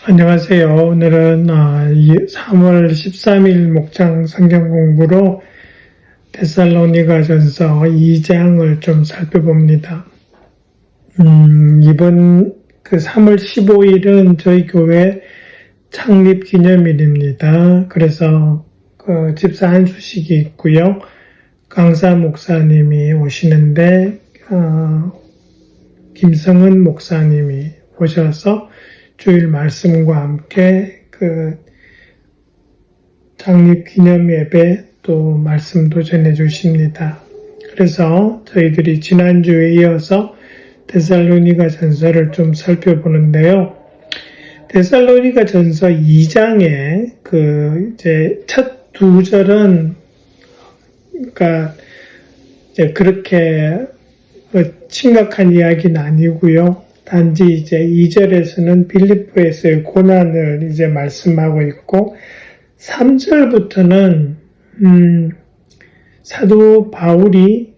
안녕하세요. 오늘은 3월 13일 목장 성경 공부로 데살로니가전서 2장을 좀 살펴봅니다. 이번 3월 15일은 저희 교회 창립 기념일입니다. 그래서 집사 한수식이 있고요. 강사 목사님이 오시는데 김성은 목사님이 오셔서 주일 말씀과 함께 창립 기념 예배 또 말씀도 전해 주십니다. 그래서 저희들이 지난주에 이어서 데살로니가 전서를 좀 살펴보는데요. 데살로니가 전서 2장에 이제 첫 두 절은 그렇게 심각한 이야기는 아니고요. 단지 이제 2절에서는 빌립보에서의 고난을 이제 말씀하고 있고 3절부터는 사도 바울이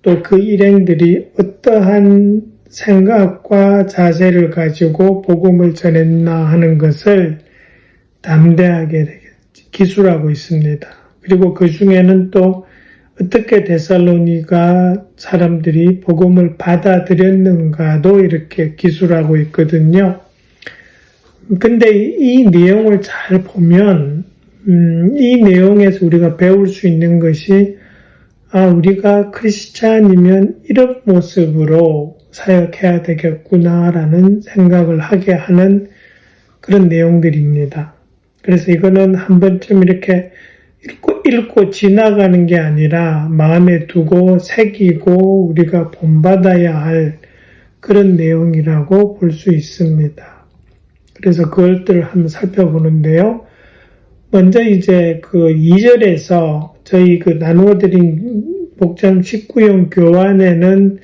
또 그 일행들이 어떠한 생각과 자세를 가지고 복음을 전했나 하는 것을 담대하게 기술하고 있습니다. 그리고 그 중에는 또 어떻게 데살로니가 사람들이 복음을 받아들였는가도 이렇게 기술하고 있거든요. 근데 이 내용을 잘 보면 이 내용에서 우리가 배울 수 있는 것이 우리가 크리스찬이면 이런 모습으로 사역해야 되겠구나라는 생각을 하게 하는 그런 내용들입니다. 그래서 이거는 한 번쯤 이렇게 읽고 지나가는 게 아니라 마음에 두고 새기고 우리가 본받아야 할 그런 내용이라고 볼 수 있습니다. 그래서 그것들을 한번 살펴보는데요. 먼저 이제 2절에서 저희 나누어드린 목장 19형 교환에는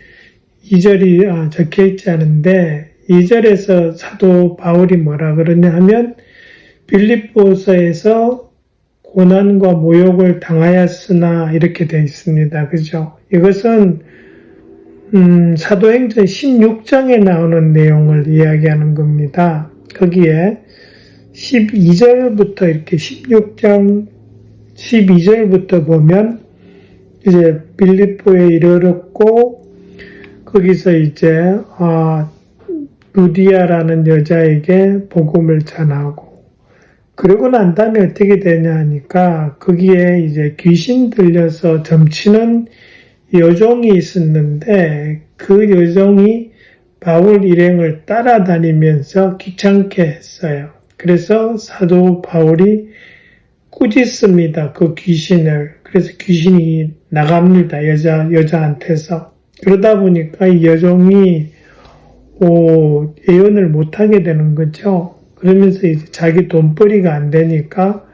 2절이 적혀 있지 않은데 2절에서 사도 바울이 뭐라 그러냐 하면 빌립보서에서 고난과 모욕을 당하였으나 이렇게 되어 있습니다. 그죠? 이것은 사도행전 16장에 나오는 내용을 이야기하는 겁니다. 거기에 12절부터 이렇게 16장 12절부터 보면 이제 빌립보에 이르렀고 거기서 이제 루디아라는 여자에게 복음을 전하고 그러고 난 다음에 어떻게 되냐 하니까 거기에 이제 귀신 들려서 점치는 여종이 있었는데 그 여종이 바울 일행을 따라다니면서 귀찮게 했어요. 그래서 사도 바울이 꾸짖습니다. 그 귀신을. 그래서 귀신이 나갑니다. 여자한테서. 그러다 보니까 이 여종이 예언을 못하게 되는 거죠. 그러면서 이제 자기 돈벌이가 안 되니까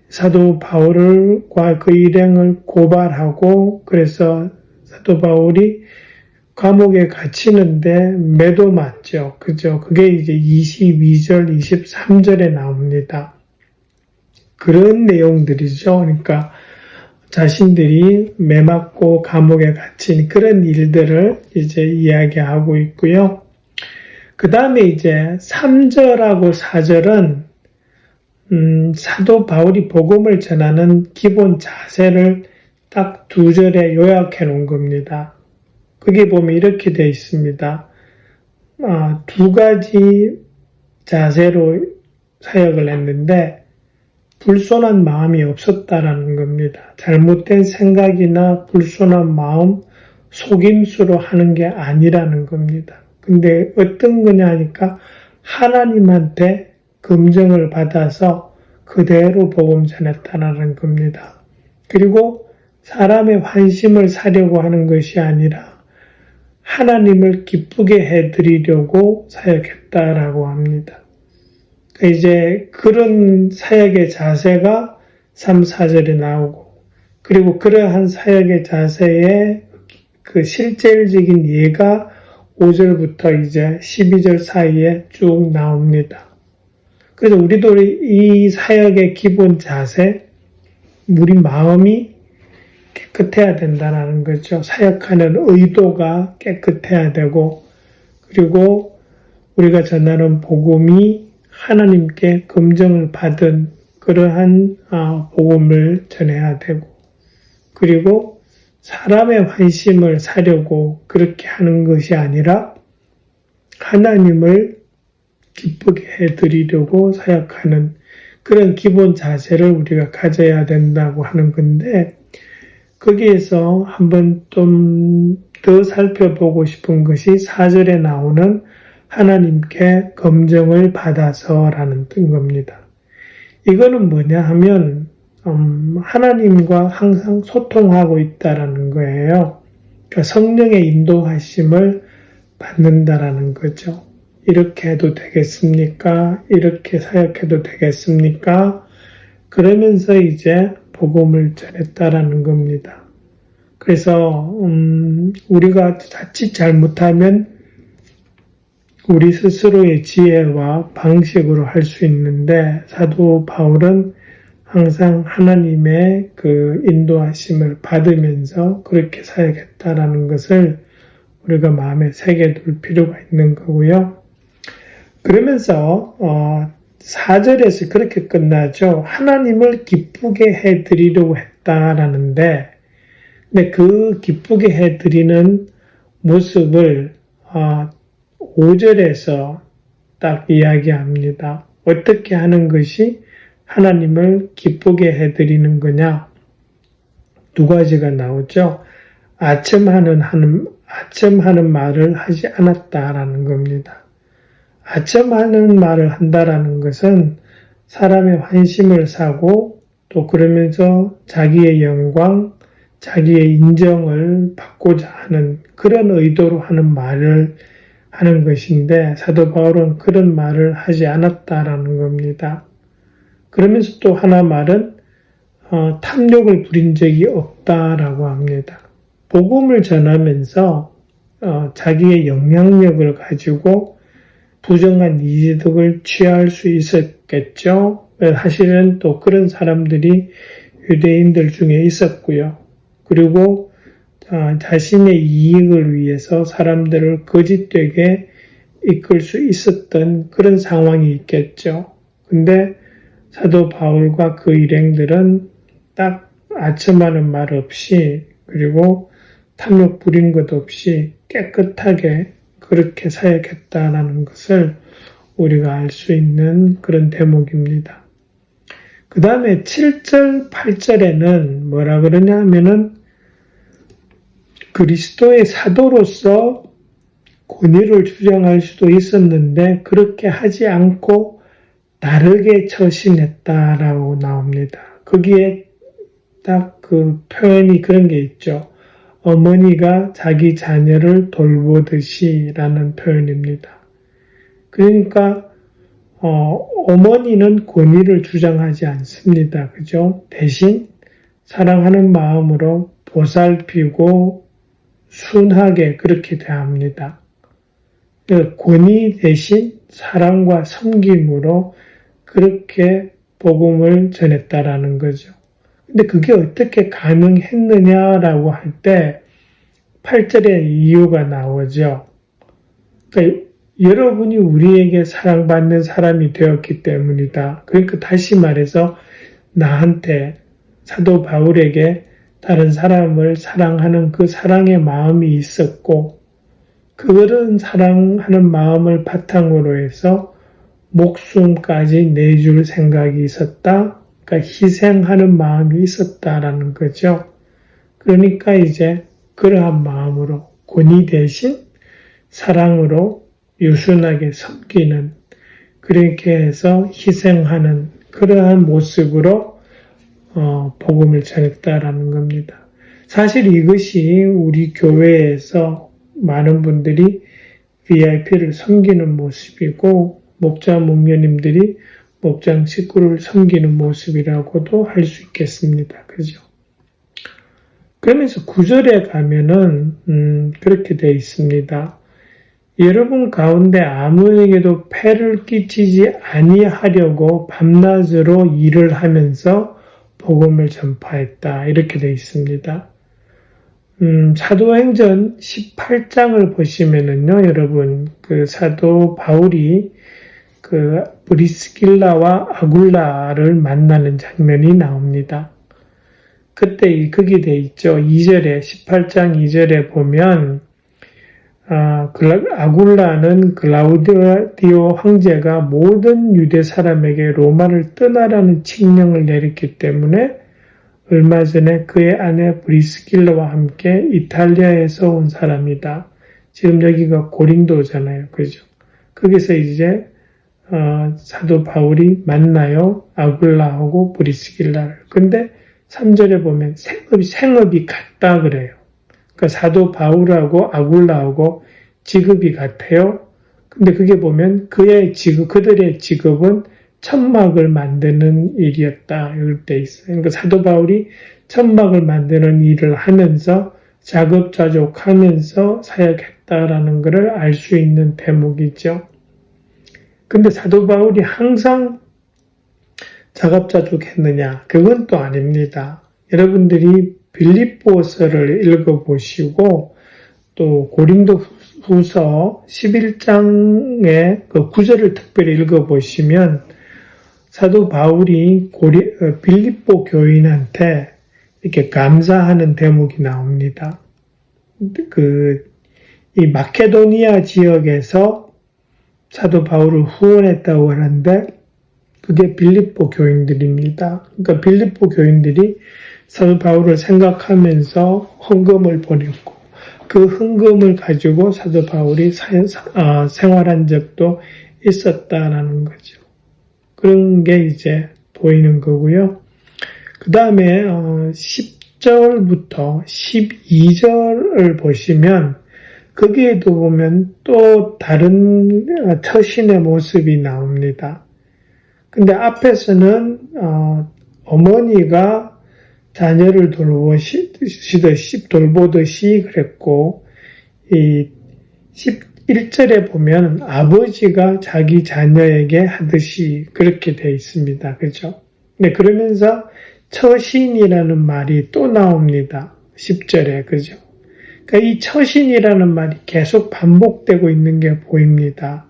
사도 바울과 그 일행을 고발하고 그래서 사도 바울이 감옥에 갇히는데 매도 맞죠. 그죠? 그게 이제 22절, 23절에 나옵니다. 그런 내용들이죠. 그러니까 자신들이 매 맞고 감옥에 갇힌 그런 일들을 이제 이야기하고 있고요. 그 다음에 이제 3절하고 4절은 사도 바울이 복음을 전하는 기본 자세를 딱 두 절에 요약해 놓은 겁니다. 거기 보면 이렇게 되어 있습니다. 두 가지 자세로 사역을 했는데 불손한 마음이 없었다라는 겁니다. 잘못된 생각이나 불손한 마음, 속임수로 하는 게 아니라는 겁니다. 근데 어떤 거냐 하니까 하나님한테 검증을 받아서 그대로 복음 전했다는 겁니다. 그리고 사람의 환심을 사려고 하는 것이 아니라 하나님을 기쁘게 해드리려고 사역했다라고 합니다. 이제 그런 사역의 자세가 3, 4절에 나오고 그리고 그러한 사역의 자세의 그 실질적인 예가 5절부터 이제 12절 사이에 쭉 나옵니다. 그래서 우리도 이 사역의 기본 자세, 우리 마음이 깨끗해야 된다는 거죠. 사역하는 의도가 깨끗해야 되고, 그리고 우리가 전하는 복음이 하나님께 검증을 받은 그러한 복음을 전해야 되고, 그리고 사람의 환심을 사려고 그렇게 하는 것이 아니라 하나님을 기쁘게 해드리려고 사역하는 그런 기본 자세를 우리가 가져야 된다고 하는 건데, 거기에서 한번 좀 더 살펴보고 싶은 것이 4절에 나오는 하나님께 검증을 받아서라는 뜻인 겁니다. 이거는 뭐냐 하면 하나님과 항상 소통하고 있다라는 거예요. 그러니까 성령의 인도하심을 받는다라는 거죠. 이렇게 해도 되겠습니까? 이렇게 사역해도 되겠습니까? 그러면서 이제 복음을 전했다라는 겁니다. 그래서 우리가 자칫 잘못하면 우리 스스로의 지혜와 방식으로 할 수 있는데, 사도 바울은 항상 하나님의 그 인도하심을 받으면서 그렇게 사역했다라는 것을 우리가 마음에 새겨둘 필요가 있는 거고요. 그러면서 4절에서 그렇게 끝나죠. 하나님을 기쁘게 해드리려고 했다라는데, 근데 그 기쁘게 해드리는 모습을 5절에서 딱 이야기합니다. 어떻게 하는 것이 하나님을 기쁘게 해드리는 거냐? 두 가지가 나오죠. 아첨하는 말을 하지 않았다라는 겁니다. 아첨하는 말을 한다라는 것은 사람의 환심을 사고, 또 그러면서 자기의 영광, 자기의 인정을 받고자 하는 그런 의도로 하는 말을 하는 것인데, 사도 바울은 그런 말을 하지 않았다라는 겁니다. 그러면서 또 하나 말은 탐욕을 부린 적이 없다라고 합니다. 복음을 전하면서 자기의 영향력을 가지고 부정한 이득을 취할 수 있었겠죠. 사실은 또 그런 사람들이 유대인들 중에 있었고요. 그리고 자신의 이익을 위해서 사람들을 거짓되게 이끌 수 있었던 그런 상황이 있겠죠. 근데 사도 바울과 그 일행들은 딱 아첨하는 말 없이, 그리고 탐욕 부린 것 없이 깨끗하게 그렇게 사역했다라는 것을 우리가 알 수 있는 그런 대목입니다. 그 다음에 7절, 8절에는 뭐라 그러냐 하면은 그리스도의 사도로서 권위를 주장할 수도 있었는데 그렇게 하지 않고 다르게 처신했다라고 나옵니다. 거기에 딱 그 표현이 그런 게 있죠. 어머니가 자기 자녀를 돌보듯이라는 표현입니다. 그러니까 어머니는 권위를 주장하지 않습니다. 그죠? 대신 사랑하는 마음으로 보살피고 순하게 그렇게 대합니다. 권위 대신 사랑과 섬김으로 그렇게 복음을 전했다라는 거죠. 근데 그게 어떻게 가능했느냐라고 할 때 8절에 이유가 나오죠. 그러니까 여러분이 우리에게 사랑받는 사람이 되었기 때문이다. 그러니까 다시 말해서 나한테, 사도 바울에게 다른 사람을 사랑하는 그 사랑의 마음이 있었고, 그런 사랑하는 마음을 바탕으로 해서 목숨까지 내줄 생각이 있었다. 그러니까 희생하는 마음이 있었다라는 거죠. 그러니까 이제 그러한 마음으로 권위 대신 사랑으로 유순하게 섬기는, 그렇게 해서 희생하는 그러한 모습으로 복음을 전했다라는 겁니다. 사실 이것이 우리 교회에서 많은 분들이 VIP를 섬기는 모습이고, 목자 목녀님들이 목장 식구를 섬기는 모습이라고도 할 수 있겠습니다. 그죠? 그러면서 9절에 가면은 그렇게 되어 있습니다. 여러분 가운데 아무에게도 폐를 끼치지 아니하려고 밤낮으로 일을 하면서 복음을 전파했다. 이렇게 되어 있습니다. 사도행전 18장을 보시면은요, 여러분, 그 사도 바울이 그 브리스길라와 아굴라를 만나는 장면이 나옵니다. 그때 거기 돼 있죠. 2절에 18장 2절에 보면 아굴라는 글라우디오 황제가 모든 유대 사람에게 로마를 떠나라는 칙령을 내렸기 때문에 얼마 전에 그의 아내 브리스길라와 함께 이탈리아에서 온 사람이다. 지금 여기가 고린도잖아요. 그죠? 거기서 이제 사도 바울이 만나요. 아굴라하고 브리스길라를. 근데 3절에 보면 생업이 같다 그래요. 그러니까 사도 바울하고 아굴라하고 직업이 같아요. 근데 그게 보면 그들의 직업은 천막을 만드는 일이었다. 이럴 때 있어요. 그러니까 사도 바울이 천막을 만드는 일을 하면서 자급자족하면서 사역했다라는 것을 알 수 있는 대목이죠. 근데 사도 바울이 항상 자급자족했느냐? 그건 또 아닙니다. 여러분들이 빌립보서를 읽어보시고 또 고린도후서 11장의 그 9절을 특별히 읽어보시면 사도 바울이 빌립보 교인한테 이렇게 감사하는 대목이 나옵니다. 이 마케도니아 지역에서 사도 바울을 후원했다고 하는데 그게 빌립보 교인들입니다. 그러니까 빌립보 교인들이 사도 바울을 생각하면서 헌금을 보냈고 그 헌금을 가지고 사도 바울이 생활한 적도 있었다라는 거죠. 그런 게 이제 보이는 거고요. 그 다음에 10절부터 12절을 보시면 거기에도 보면 또 다른 처신의 모습이 나옵니다. 근데 앞에서는 어머니가 자녀를 돌보듯이 그랬고 이 11절에 보면 아버지가 자기 자녀에게 하듯이 그렇게 돼 있습니다. 그죠? 네, 그러면서 처신이라는 말이 또 나옵니다. 10절에. 그죠? 그러니까 이 처신이라는 말이 계속 반복되고 있는 게 보입니다.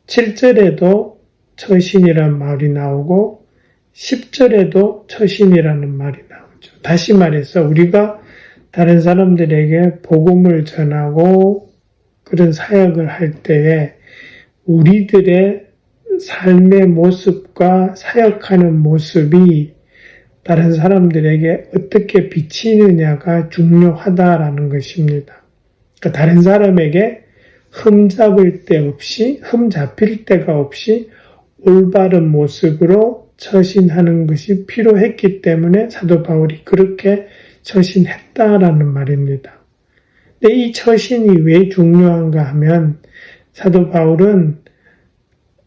7절에도 처신이라는 말이 나오고 10절에도 처신이라는 말이 나오죠. 다시 말해서 우리가 다른 사람들에게 복음을 전하고 그런 사역을 할 때에 우리들의 삶의 모습과 사역하는 모습이 다른 사람들에게 어떻게 비치느냐가 중요하다라는 것입니다. 그러니까 다른 사람에게 흠 잡힐 때가 없이 올바른 모습으로 처신하는 것이 필요했기 때문에 사도 바울이 그렇게 처신했다라는 말입니다. 근데 이 처신이 왜 중요한가 하면 사도 바울은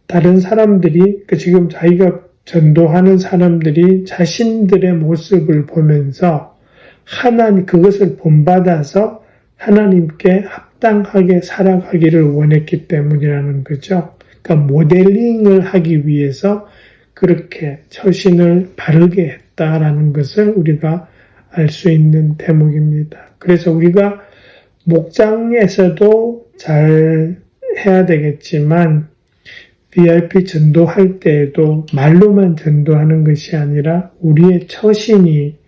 다른 사람들이 지금 자기가 전도하는 사람들이 자신들의 모습을 보면서 그것을 본받아서 하나님께 합당하게 살아가기를 원했기 때문이라는 거죠. 그러니까 모델링을 하기 위해서 그렇게 처신을 바르게 했다라는 것을 우리가 알 수 있는 대목입니다. 그래서 우리가 목장에서도 잘 해야 되겠지만 VIP 전도할 때에도 말로만 전도하는 것이 아니라 우리의 처신이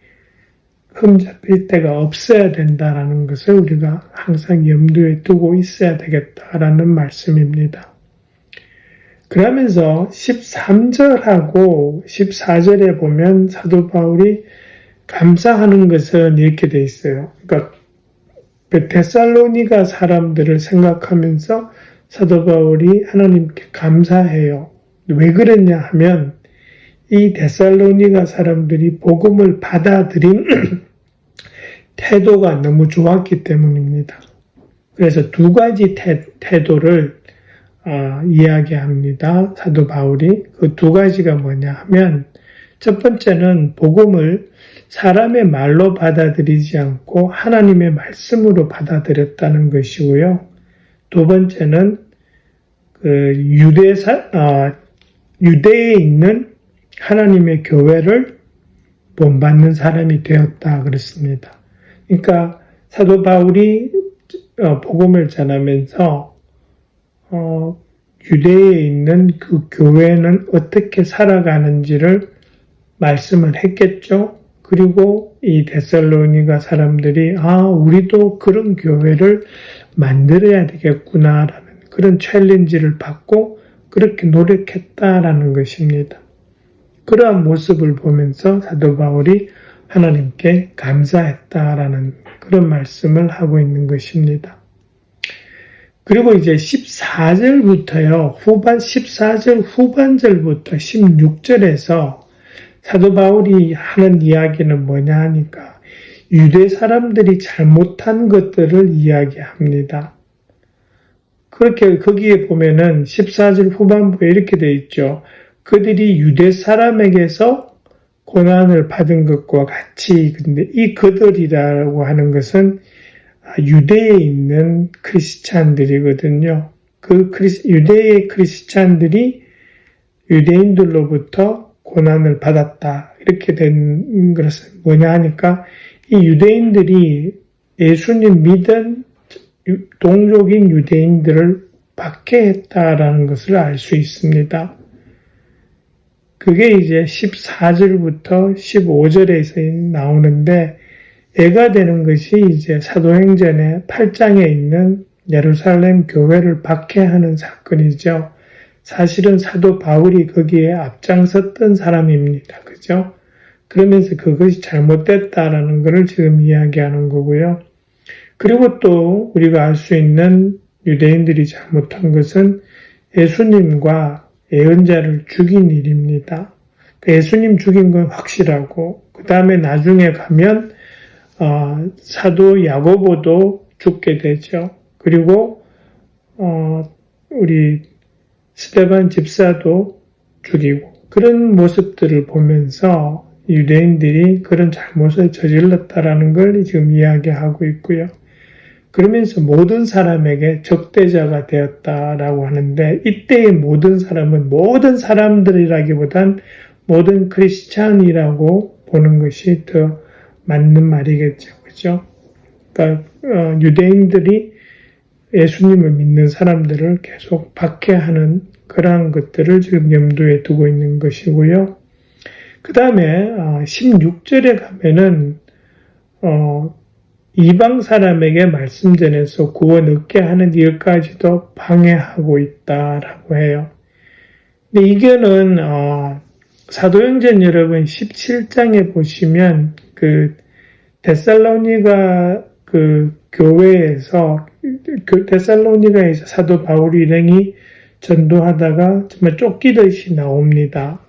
흠잡힐 때가 없어야 된다라는 것을 우리가 항상 염두에 두고 있어야 되겠다라는 말씀입니다. 그러면서 13절하고 14절에 보면 사도 바울이 감사하는 것은 이렇게 돼 있어요. 그러니까 데살로니가 사람들을 생각하면서 사도 바울이 하나님께 감사해요. 왜 그랬냐 하면 이 데살로니가 사람들이 복음을 받아들인 태도가 너무 좋았기 때문입니다. 그래서 두 가지 태도를 이야기합니다. 사도 바울이 그 두 가지가 뭐냐 하면 첫 번째는 복음을 사람의 말로 받아들이지 않고 하나님의 말씀으로 받아들였다는 것이고요. 두 번째는 유대에 있는 하나님의 교회를 본받는 사람이 되었다 그랬습니다. 그러니까 사도 바울이 복음을 전하면서 유대에 있는 그 교회는 어떻게 살아가는지를 말씀을 했겠죠. 그리고 이 데살로니가 사람들이 우리도 그런 교회를 만들어야 되겠구나라는 그런 챌린지를 받고 그렇게 노력했다라는 것입니다. 그러한 모습을 보면서 사도 바울이 하나님께 감사했다라는 그런 말씀을 하고 있는 것입니다. 그리고 이제 14절부터요, 14절 후반절부터 16절에서 사도 바울이 하는 이야기는 뭐냐 하니까 유대 사람들이 잘못한 것들을 이야기합니다. 그렇게 거기에 보면은 14절 후반부에 이렇게 되어 있죠. 그들이 유대 사람에게서 고난을 받은 것과 같이, 근데 이 그들이라고 하는 것은 유대에 있는 크리스찬들이거든요. 유대의 크리스찬들이 유대인들로부터 고난을 받았다. 이렇게 된 것은 뭐냐 하니까 이 유대인들이 예수님 믿은 동족인 유대인들을 박해했다라는 것을 알 수 있습니다. 그게 이제 14절부터 15절에서 나오는데 애가 되는 것이 이제 사도행전의 8장에 있는 예루살렘 교회를 박해하는 사건이죠. 사실은 사도 바울이 거기에 앞장섰던 사람입니다. 그죠? 그러면서 그것이 잘못됐다라는 것을 지금 이야기하는 거고요. 그리고 또 우리가 알 수 있는 유대인들이 잘못한 것은 예수님과 예언자를 죽인 일입니다. 예수님 죽인 건 확실하고 그 다음에 나중에 가면 사도 야고보도 죽게 되죠. 그리고 우리 스데반 집사도 죽이고 그런 모습들을 보면서 유대인들이 그런 잘못을 저질렀다라는 걸 지금 이야기하고 있고요. 그러면서 모든 사람에게 적대자가 되었다라고 하는데 이때의 모든 사람은 모든 사람들이라기보단 모든 크리스찬이라고 보는 것이 더 맞는 말이겠죠. 그죠? 그러니까 유대인들이 예수님을 믿는 사람들을 계속 박해하는 그러한 것들을 지금 염두에 두고 있는 것이고요. 그 다음에 16절에 가면은 이방 사람에게 말씀 전해서 구원 얻게 하는 일까지도 방해하고 있다라고 해요. 근데 이거는 사도행전 여러분 17장에 보시면 그 데살로니가 그 교회에서 데살로니가에서 사도 바울 일행이 전도하다가 정말 쫓기듯이 나옵니다.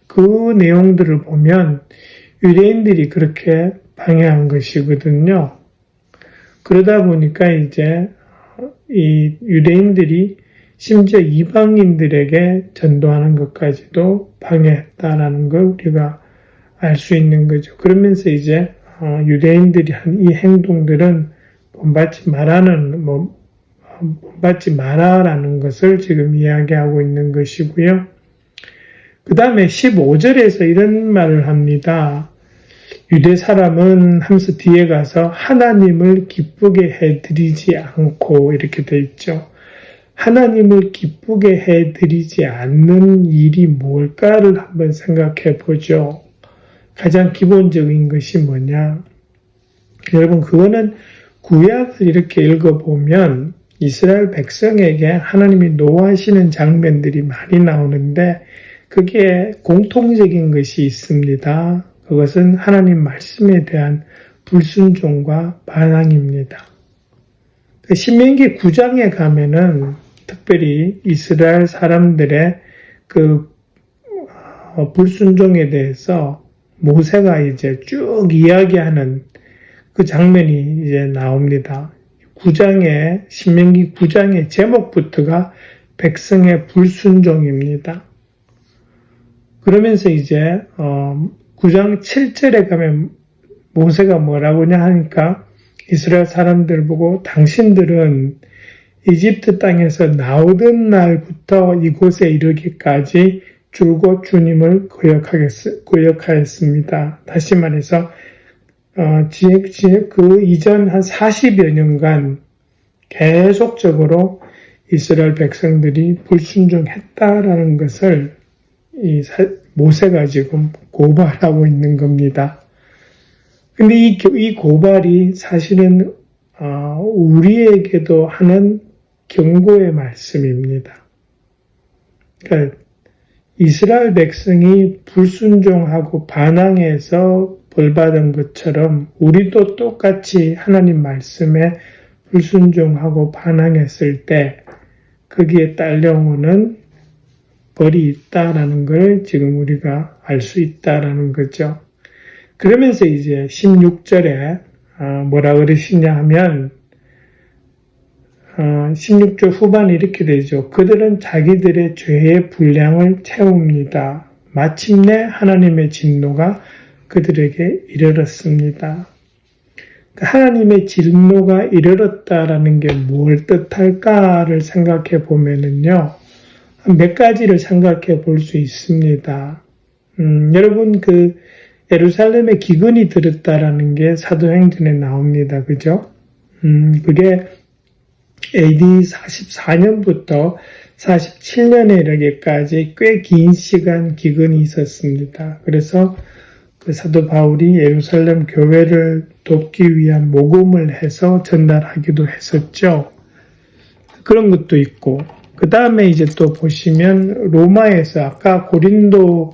그 내용들을 보면 유대인들이 그렇게 방해한 것이거든요. 그러다 보니까 이제 이 유대인들이 심지어 이방인들에게 전도하는 것까지도 방해했다라는 걸 우리가 알 수 있는 거죠. 그러면서 이제 유대인들이 한 이 행동들은 본받지 마라라는 것을 지금 이야기하고 있는 것이고요. 그 다음에 15절에서 이런 말을 합니다. 유대 사람은 하면서 뒤에 가서 하나님을 기쁘게 해드리지 않고 이렇게 돼 있죠. 하나님을 기쁘게 해드리지 않는 일이 뭘까를 한번 생각해 보죠. 가장 기본적인 것이 뭐냐? 여러분 그거는 구약을 이렇게 읽어보면 이스라엘 백성에게 하나님이 노하시는 장면들이 많이 나오는데 그게 공통적인 것이 있습니다. 그것은 하나님 말씀에 대한 불순종과 반항입니다. 신명기 9장에 가면은 특별히 이스라엘 사람들의 그 불순종에 대해서 모세가 이제 쭉 이야기하는 그 장면이 이제 나옵니다. 신명기 9장의 제목부터가 백성의 불순종입니다. 그러면서 이제 9장 7절에 가면 모세가 뭐라고 하니까 이스라엘 사람들 보고 당신들은 이집트 땅에서 나오던 날부터 이곳에 이르기까지 줄곧 주님을 거역하였습니다. 다시 말해서 그 이전 한 40여 년간 계속적으로 이스라엘 백성들이 불순종했다라는 것을 모세가 지금 고발하고 있는 겁니다. 근데 이 고발이 사실은 우리에게도 하는 경고의 말씀입니다. 그러니까 이스라엘 백성이 불순종하고 반항해서 벌받은 것처럼 우리도 똑같이 하나님 말씀에 불순종하고 반항했을 때 거기에 딸려오는 벌이 있다라는 걸 지금 우리가 알 수 있다라는 거죠. 그러면서 이제 16절에 뭐라 그러시냐 하면 16절 후반에 이렇게 되죠. 그들은 자기들의 죄의 분량을 채웁니다. 마침내 하나님의 진노가 그들에게 이르렀습니다. 하나님의 진노가 이르렀다라는 게 뭘 뜻할까를 생각해 보면은요, 몇 가지를 생각해 볼 수 있습니다. 여러분 예루살렘에 기근이 들었다라는 게 사도행전에 나옵니다. 그죠? 그게 AD 44년부터 47년에 이르기까지 꽤 긴 시간 기근이 있었습니다. 그래서 그 사도 바울이 예루살렘 교회를 돕기 위한 모금을 해서 전달하기도 했었죠. 그런 것도 있고, 그 다음에 이제 또 보시면 로마에서 아까 고린도에서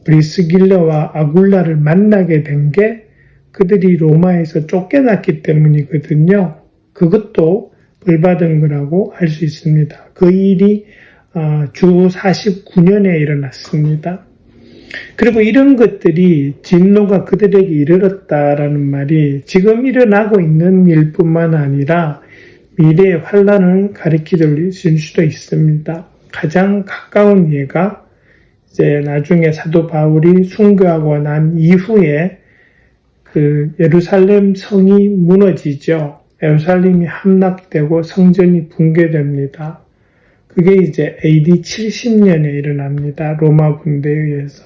브리스길라와 아굴라를 만나게 된 게 그들이 로마에서 쫓겨났기 때문이거든요. 그것도 벌받은 거라고 할 수 있습니다. 그 일이 주 49년에 일어났습니다. 그리고 이런 것들이 진노가 그들에게 이르렀다라는 말이 지금 일어나고 있는 일뿐만 아니라 미래의 환란을 가리킬 수도 있습니다. 가장 가까운 예가 이제 나중에 사도 바울이 순교하고 난 이후에 그 예루살렘 성이 무너지죠. 예루살렘이 함락되고 성전이 붕괴됩니다. 그게 이제 AD 70년에 일어납니다. 로마 군대에 의해서.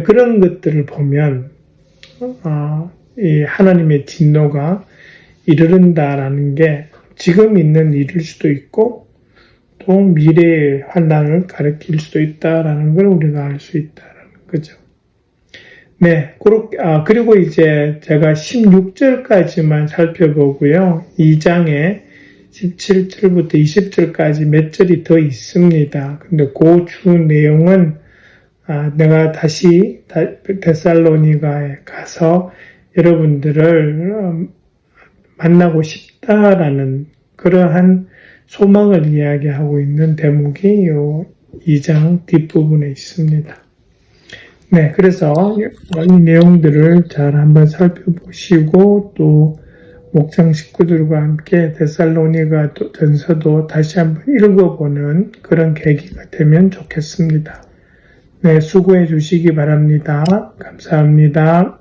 그런 것들을 보면 이 하나님의 진노가 이르른다라는 게 지금 있는 일일 수도 있고 또 미래의 환란을 가리킬 수도 있다라는 걸 우리가 알 수 있다라는 거죠. 네, 그리고 이제 제가 16절까지만 살펴보고요. 2장에 17절부터 20절까지 몇 절이 더 있습니다. 근데 그 주 내용은 내가 다시 데살로니가에 가서 여러분들을 만나고 싶다라는 그러한 소망을 이야기하고 있는 대목이 이 2장 뒷부분에 있습니다. 네, 그래서 이 내용들을 잘 한번 살펴보시고 또 목장 식구들과 함께 데살로니가 전서도 다시 한번 읽어보는 그런 계기가 되면 좋겠습니다. 네, 수고해 주시기 바랍니다. 감사합니다.